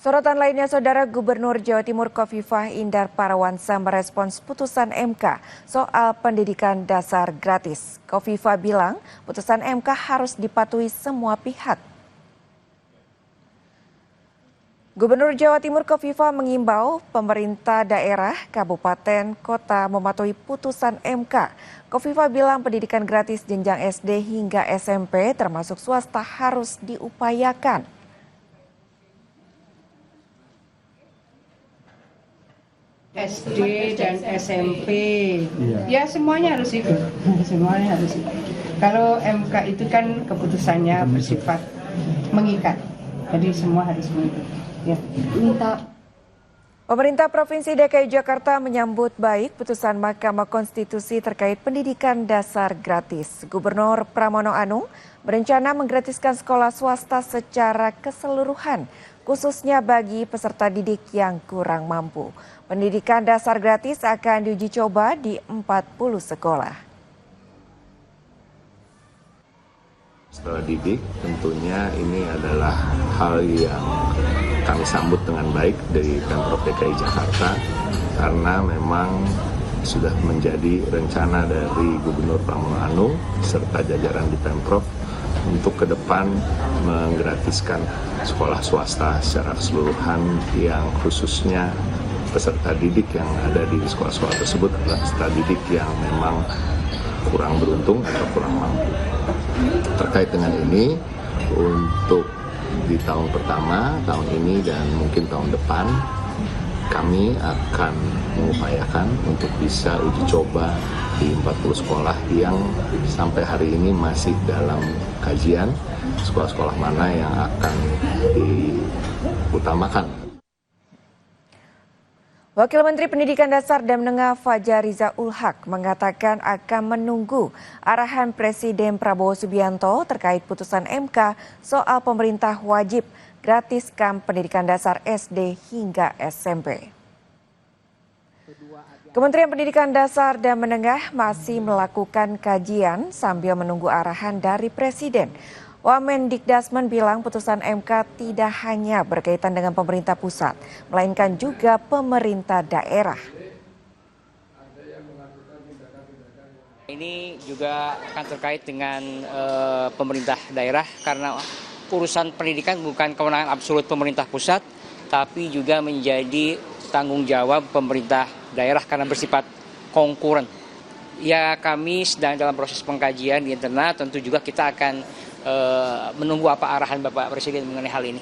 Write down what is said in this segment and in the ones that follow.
Sorotan lainnya, Saudara Gubernur Jawa Timur Khofifah Indar Parawansa merespons putusan MK soal pendidikan dasar gratis. Khofifah bilang putusan MK harus dipatuhi semua pihak. Gubernur Jawa Timur Khofifah mengimbau pemerintah daerah, kabupaten, kota mematuhi putusan MK. Khofifah bilang pendidikan gratis jenjang SD hingga SMP termasuk swasta harus diupayakan. SD dan SMP, ya semuanya harus ikut, semuanya harus ikut. Kalau MK itu kan keputusannya bersifat mengikat, jadi semua harus mengikut. Ya. Pemerintah Provinsi DKI Jakarta menyambut baik putusan Mahkamah Konstitusi terkait pendidikan dasar gratis. Gubernur Pramono Anung berencana menggratiskan sekolah swasta secara keseluruhan, khususnya bagi peserta didik yang kurang mampu. Pendidikan dasar gratis akan diuji coba di 40 sekolah. Setelah didik, tentunya ini adalah hal yang kami sambut dengan baik dari Pemprov DKI Jakarta karena memang sudah menjadi rencana dari Gubernur Pramono Anung serta jajaran di Pemprov untuk ke depan menggratiskan sekolah swasta secara keseluruhan yang khususnya peserta didik yang ada di sekolah-sekolah tersebut adalah peserta didik yang memang kurang beruntung atau kurang mampu. Terkait dengan ini, untuk di tahun pertama, tahun ini dan mungkin tahun depan, kami akan mengupayakan untuk bisa uji coba di 40 sekolah yang sampai hari ini masih dalam kajian sekolah-sekolah mana yang akan diutamakan. Wakil Menteri Pendidikan Dasar dan Menengah Fajar Ul-Haq mengatakan akan menunggu arahan Presiden Prabowo Subianto terkait putusan MK soal pemerintah wajib gratiskan pendidikan dasar SD hingga SMP. Kementerian Pendidikan Dasar dan Menengah masih melakukan kajian sambil menunggu arahan dari Presiden. Wamendikdasmen bilang putusan MK tidak hanya berkaitan dengan pemerintah pusat, melainkan juga pemerintah daerah. Ini juga akan terkait dengan pemerintah daerah karena urusan pendidikan bukan kewenangan absolut pemerintah pusat, tapi juga menjadi tanggung jawab pemerintah daerah karena bersifat konkuren. Ya, kami sedang dalam proses pengkajian di internal, tentu juga kita akan menunggu apa arahan Bapak Presiden mengenai hal ini.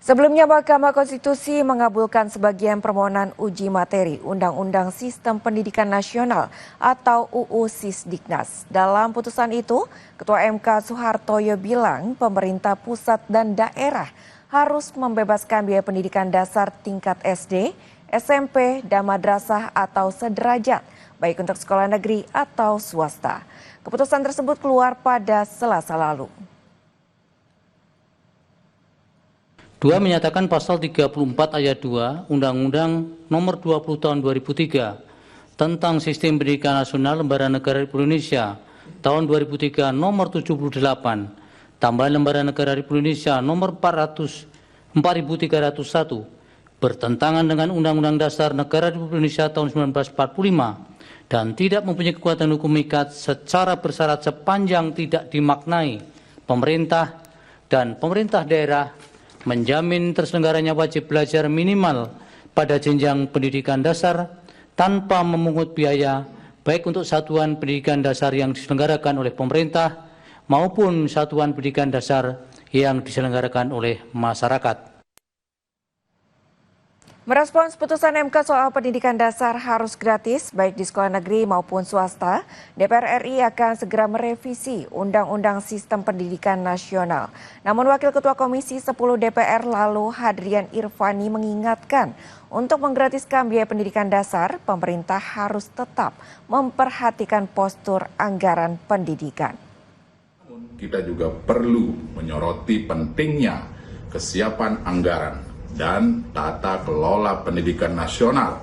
Sebelumnya, Mahkamah Konstitusi mengabulkan sebagian permohonan uji materi Undang-Undang Sistem Pendidikan Nasional atau UU Sisdiknas. Dalam putusan itu, Ketua MK Soehartoyo bilang pemerintah pusat dan daerah harus membebaskan biaya pendidikan dasar tingkat SD, SMP, dan madrasah atau sederajat, baik untuk sekolah negeri atau swasta. Keputusan tersebut keluar pada Selasa lalu. 2 menyatakan pasal 34 ayat 2 Undang-Undang Nomor 20 Tahun 2003 tentang Sistem Pendidikan Nasional Lembaga Negara Republik Indonesia tahun 2003 Nomor 78 tambahan Lembaga Negara Republik Indonesia Nomor 4301 bertentangan dengan Undang-Undang Dasar Negara Republik Indonesia tahun 1945 dan tidak mempunyai kekuatan hukum mengikat secara bersyarat sepanjang tidak dimaknai pemerintah dan pemerintah daerah menjamin terselenggaranya wajib belajar minimal pada jenjang pendidikan dasar tanpa memungut biaya baik untuk satuan pendidikan dasar yang diselenggarakan oleh pemerintah maupun satuan pendidikan dasar yang diselenggarakan oleh masyarakat. Merespons putusan MK soal pendidikan dasar harus gratis baik di sekolah negeri maupun swasta, DPR RI akan segera merevisi Undang-Undang Sistem Pendidikan Nasional. Namun Wakil Ketua Komisi 10 DPR lalu Hadrian Irvani mengingatkan untuk menggratiskan biaya pendidikan dasar, pemerintah harus tetap memperhatikan postur anggaran pendidikan. Kita juga perlu menyoroti pentingnya kesiapan anggaran dan tata kelola pendidikan nasional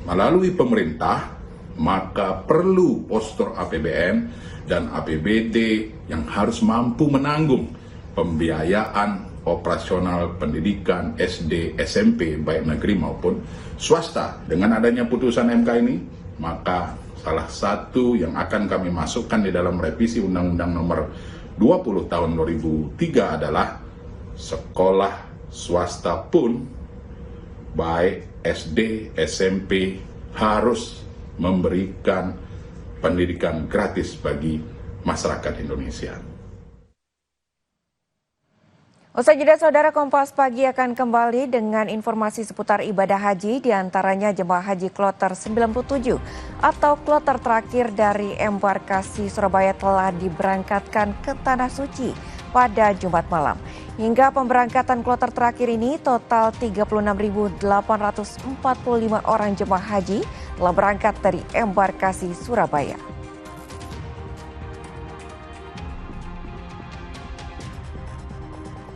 melalui pemerintah, maka perlu postur APBN dan APBD yang harus mampu menanggung pembiayaan operasional pendidikan SD, SMP, baik negeri maupun swasta. Dengan adanya putusan MK ini, maka salah satu yang akan kami masukkan di dalam revisi Undang-Undang Nomor 20 Tahun 2003 adalah sekolah swasta pun, baik SD, SMP, harus memberikan pendidikan gratis bagi masyarakat Indonesia. Usai jeda, Saudara, Kompas Pagi akan kembali dengan informasi seputar ibadah haji, diantaranya jemaah haji kloter 97 atau kloter terakhir dari embarkasi Surabaya telah diberangkatkan ke Tanah Suci pada Jumat malam. Hingga pemberangkatan kloter terakhir ini, total 36.845 orang jemaah haji telah berangkat dari embarkasi Surabaya.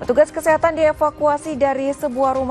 Petugas kesehatan dievakuasi dari sebuah rumah